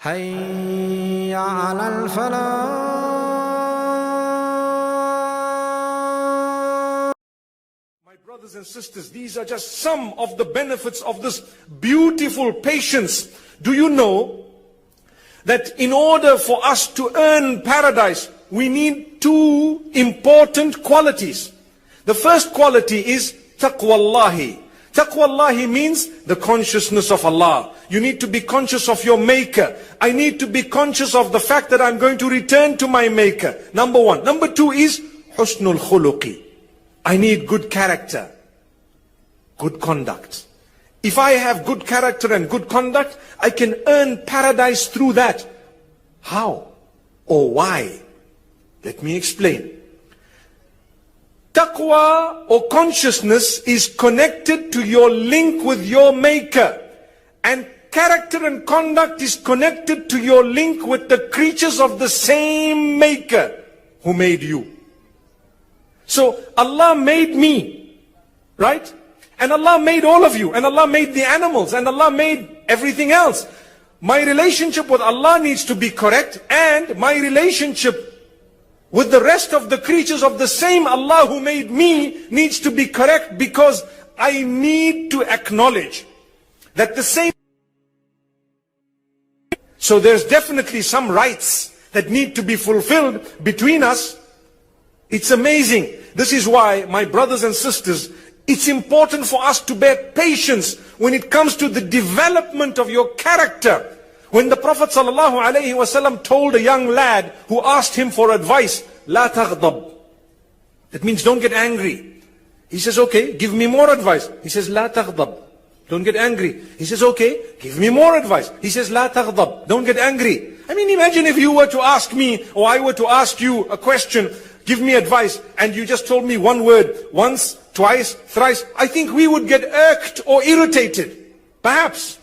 حي على الفلاح. My brothers and sisters, these are just some of the benefits of this beautiful patience. Do you know that in order for us to earn paradise, we need two important qualities? The first quality is taqwallahi. Taqwallahi means the consciousness of Allah. You need to be conscious of your maker. I need to be conscious of the fact that I'm going to return to my maker. Number one. Number two is husnul khuluqi. I need good character, good conduct. If I have good character and good conduct, I can earn paradise through that. How or why? Let me explain. Taqwa or consciousness is connected to your link with your maker. And character and conduct is connected to your link with the creatures of the same maker who made you. So Allah made me, right? And Allah made all of you, and Allah made the animals, and Allah made everything else. My relationship with Allah needs to be correct, and my relationship with the rest of the creatures of the same Allah who made me needs to be correct, because I need to acknowledge that the same. So there's definitely some rights that need to be fulfilled between us. It's amazing. This is why, my brothers and sisters, it's important for us to bear patience when it comes to the development of your character. When the Prophet ﷺ told a young lad who asked him for advice, La taghdab. That means don't get angry. He says, okay, give me more advice. He says, La taghdab. Don't get angry. He says, okay, give me more advice. He says, La taghdab. Don't get angry. I mean, imagine if you were to ask me, or I were to ask you a question, give me advice, and you just told me one word, once, twice, thrice. I think we would get irked or irritated. Perhaps.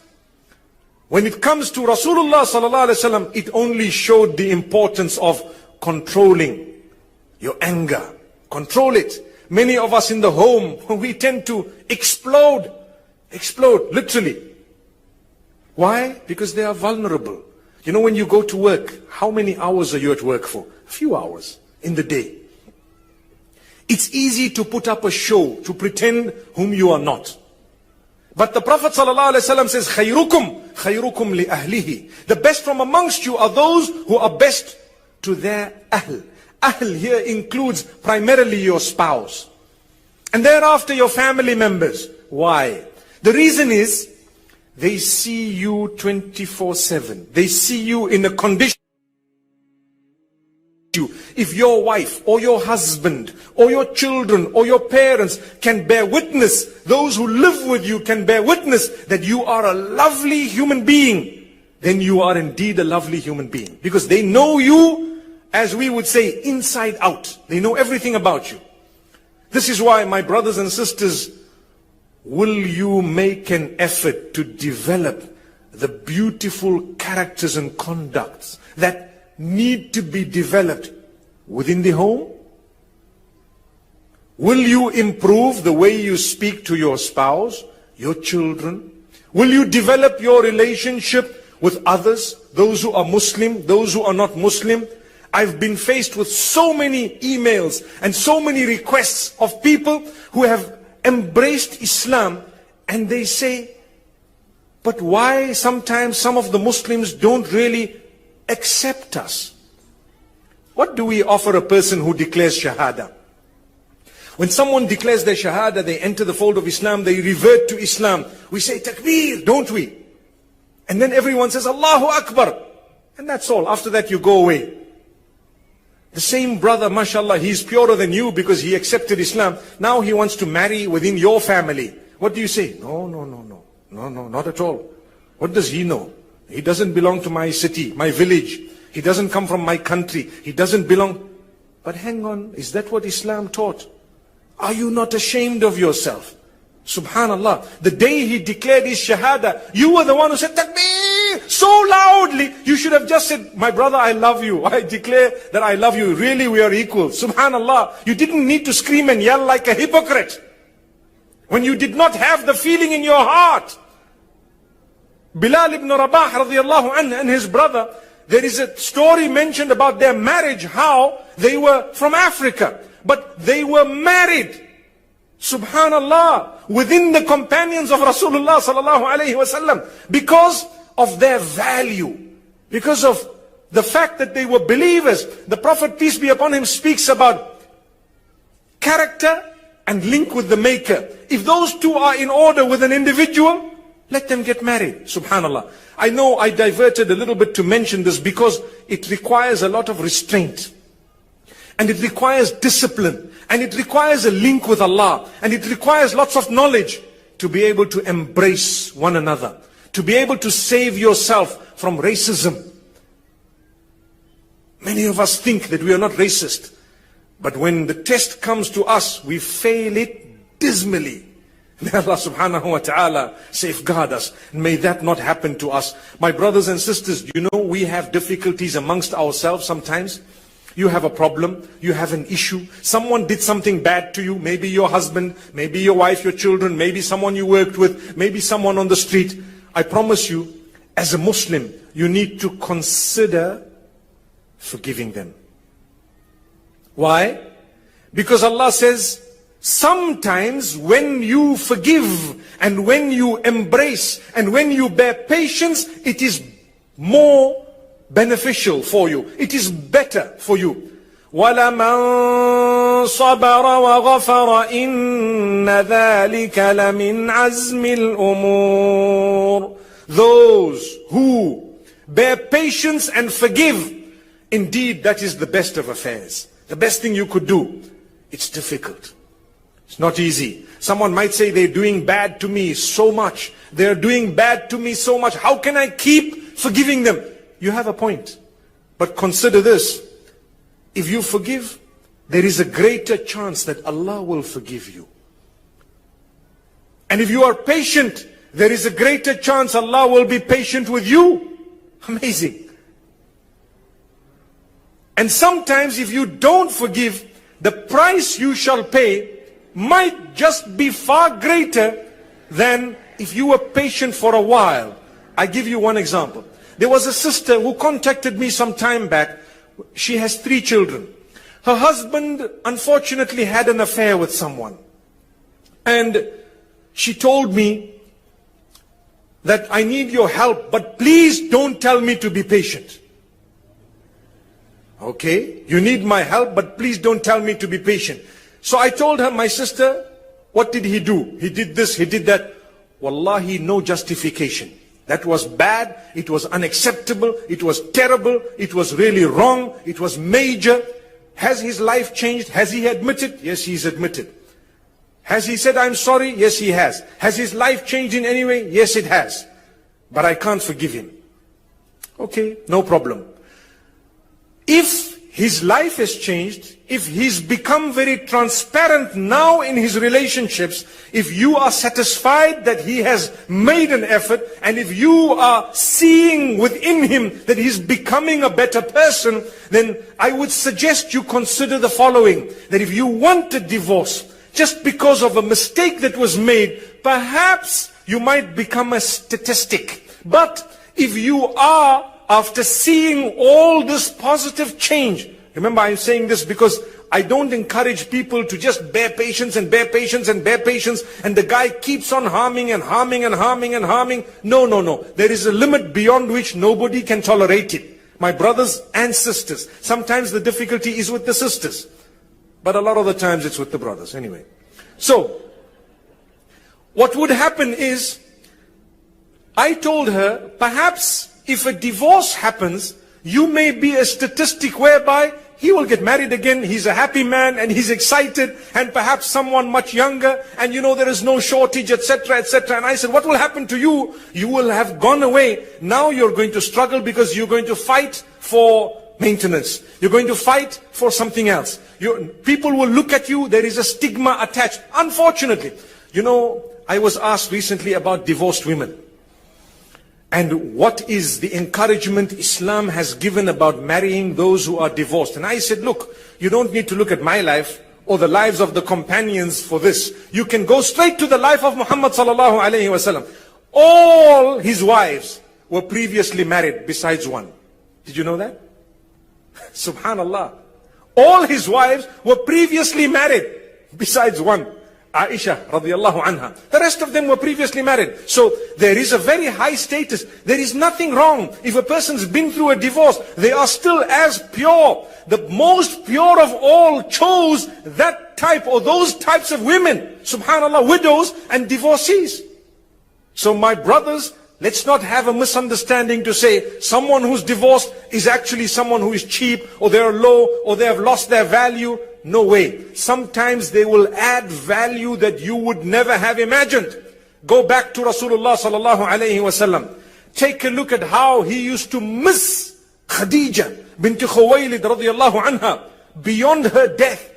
When it comes to Rasulullah sallallahu alaihi wasallam, it only showed the importance of controlling your anger. Control it. Many of us in the home, we tend to explode. Explode, literally. Why? Because they are vulnerable. You know, when you go to work, how many hours are you at work for? A few hours in the day. It's easy to put up a show, to pretend whom you are not. But the Prophet ﷺ says, خَيْرُكُمْ خَيْرُكُمْ لِأَهْلِهِ. The best from amongst you are those who are best to their ahl. Ahl here includes primarily your spouse. And thereafter your family members. Why? The reason is, they see you 24/7. They see you in a condition. If your wife or your husband or your children or your parents can bear witness, those who live with you can bear witness that you are a lovely human being, then you are indeed a lovely human being. Because they know you, as we would say, inside out. They know everything about you. This is why, my brothers and sisters, will you make an effort to develop the beautiful characters and conducts that need to be developed within the home? Will you improve the way you speak to your spouse, your children? Will you develop your relationship with others, those who are Muslim, those who are not Muslim? I've been faced with so many emails and so many requests of people who have embraced Islam, and they say, but why sometimes some of the Muslims don't really accept us? What do we offer a person who declares Shahada? When someone declares their Shahada, they enter the fold of Islam, they revert to Islam. We say Takbir, don't we? And then everyone says Allahu Akbar. And that's all. After that you go away. The same brother, mashallah, he's purer than you because he accepted Islam. Now he wants to marry within your family. What do you say? No, not at all. What does he know? He doesn't belong to my city, my village. He doesn't come from my country. He doesn't belong. But hang on, is that what Islam taught? Are you not ashamed of yourself? Subhanallah. The day he declared his Shahada, you were the one who said Takbir so loudly. You should have just said, my brother, I love you. I declare that I love you. Really, we are equal. Subhanallah. You didn't need to scream and yell like a hypocrite when you did not have the feeling in your heart. Bilal ibn Rabah radiallahu anhu and his brother, there is a story mentioned about their marriage, how they were from Africa, but they were married, subhanallah, within the companions of Rasulullah sallallahu alayhi wasallam, because of their value, because of the fact that they were believers. The Prophet, peace be upon him, speaks about character and link with the Maker. If those two are in order with an individual, let them get married, subhanallah. I know I diverted a little bit to mention this because it requires a lot of restraint, and it requires discipline, and it requires a link with Allah, and it requires lots of knowledge to be able to embrace one another, to be able to save yourself from racism. Many of us think that we are not racist, but when the test comes to us, we fail it dismally. May Allah subhanahu wa ta'ala safeguard us. May that not happen to us. My brothers and sisters, you know, we have difficulties amongst ourselves sometimes. You have a problem, you have an issue, someone did something bad to you, maybe your husband, maybe your wife, your children, maybe someone you worked with, maybe someone on the street. I promise you, as a Muslim, you need to consider forgiving them. Why? Because Allah says, sometimes when you forgive and when you embrace and when you bear patience, it is more beneficial for you. It is better for you. وَلَمَنْ صَبَرَ وَغَفَرَ إِنَّ ذَلِكَ لَمِنْ عَزْمِ الْأُمُورِ. Those who bear patience and forgive, indeed that is the best of affairs. The best thing you could do. It's difficult. It's not easy. Someone might say, they're doing bad to me so much. They're doing bad to me so much. How can I keep forgiving them? You have a point. But consider this. If you forgive, there is a greater chance that Allah will forgive you. And if you are patient, there is a greater chance Allah will be patient with you. Amazing. And sometimes if you don't forgive, the price you shall pay might just be far greater than if you were patient for a while. I give you one example. There was a sister who contacted me some time back. She has 3 children. Her husband unfortunately had an affair with someone. And she told me that I need your help, but please don't tell me to be patient. Okay, you need my help, but please don't tell me to be patient. So I told her, my sister, what did he do? He did this, he did that. Wallahi, no justification. That was bad, it was unacceptable, it was terrible, it was really wrong, it was major. Has his life changed? Has he admitted? Yes, he's admitted. Has he said, I'm sorry? Yes, he has. Has his life changed in any way? Yes, it has. But I can't forgive him. Okay, no problem. If his life has changed, if he's become very transparent now in his relationships, if you are satisfied that he has made an effort, and if you are seeing within him that he's becoming a better person, then I would suggest you consider the following, that if you want a divorce, just because of a mistake that was made, perhaps you might become a statistic. But if you are, after seeing all this positive change, remember I'm saying this because I don't encourage people to just bear patience and bear patience and bear patience, and the guy keeps on harming and harming and harming and harming. No, no, no. There is a limit beyond which nobody can tolerate it. My brothers and sisters, sometimes the difficulty is with the sisters, but a lot of the times it's with the brothers anyway. So, what would happen is, I told her, perhaps if a divorce happens, you may be a statistic whereby he will get married again, he's a happy man and he's excited, and perhaps someone much younger, and you know there is no shortage, etc., etc. And I said, what will happen to you? You will have gone away. Now you're going to struggle because you're going to fight for maintenance. You're going to fight for something else. People will look at you, there is a stigma attached. Unfortunately, you know, I was asked recently about divorced women. And what is the encouragement Islam has given about marrying those who are divorced? And I said, look, you don't need to look at my life or the lives of the companions for this. You can go straight to the life of Muhammad sallallahu alayhi wasallam. all his wives were previously married besides one. Did you know that? Subhanallah. All his wives were previously married besides one. Aisha radiallahu anha. The rest of them were previously married. So there is a very high status. There is nothing wrong. If a person's been through a divorce, they are still as pure. The most pure of all chose that type or those types of women. Subhanallah, widows and divorcees. So my brothers, let's not have a misunderstanding to say someone who's divorced is actually someone who is cheap, or they're low, or they have lost their value. No way. Sometimes they will add value that you would never have imagined. Go back to Rasulullah sallallahu alayhi wasallam. Take a look at how he used to miss Khadija bint Khuwaylid radiyallahu anha beyond her death.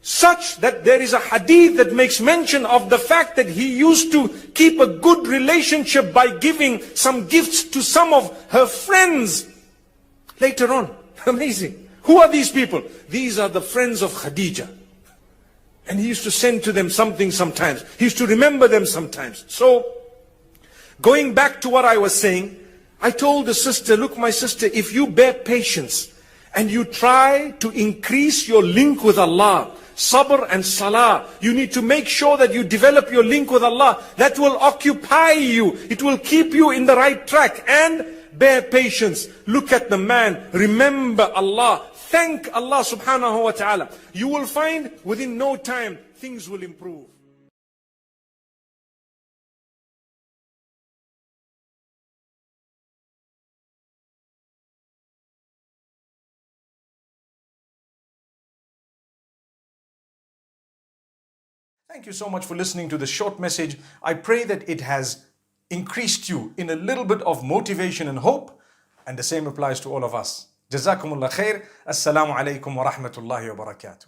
Such that there is a hadith that makes mention of the fact that he used to keep a good relationship by giving some gifts to some of her friends later on. Amazing. Who are these people? These are the friends of Khadija. And he used to send to them something sometimes. He used to remember them sometimes. So, going back to what I was saying, I told the sister, look my sister, if you bear patience and you try to increase your link with Allah, sabr and salah, you need to make sure that you develop your link with Allah. That will occupy you. It will keep you in the right track. And bear patience. Look at the man. Remember Allah. Thank Allah subhanahu wa ta'ala. You will find within no time things will improve. Thank you so much for listening to this short message. I pray that it has increased you in a little bit of motivation and hope. And the same applies to all of us. Jazakumullah khair. Assalamu alaikum wa rahmatullahi wa barakatuh.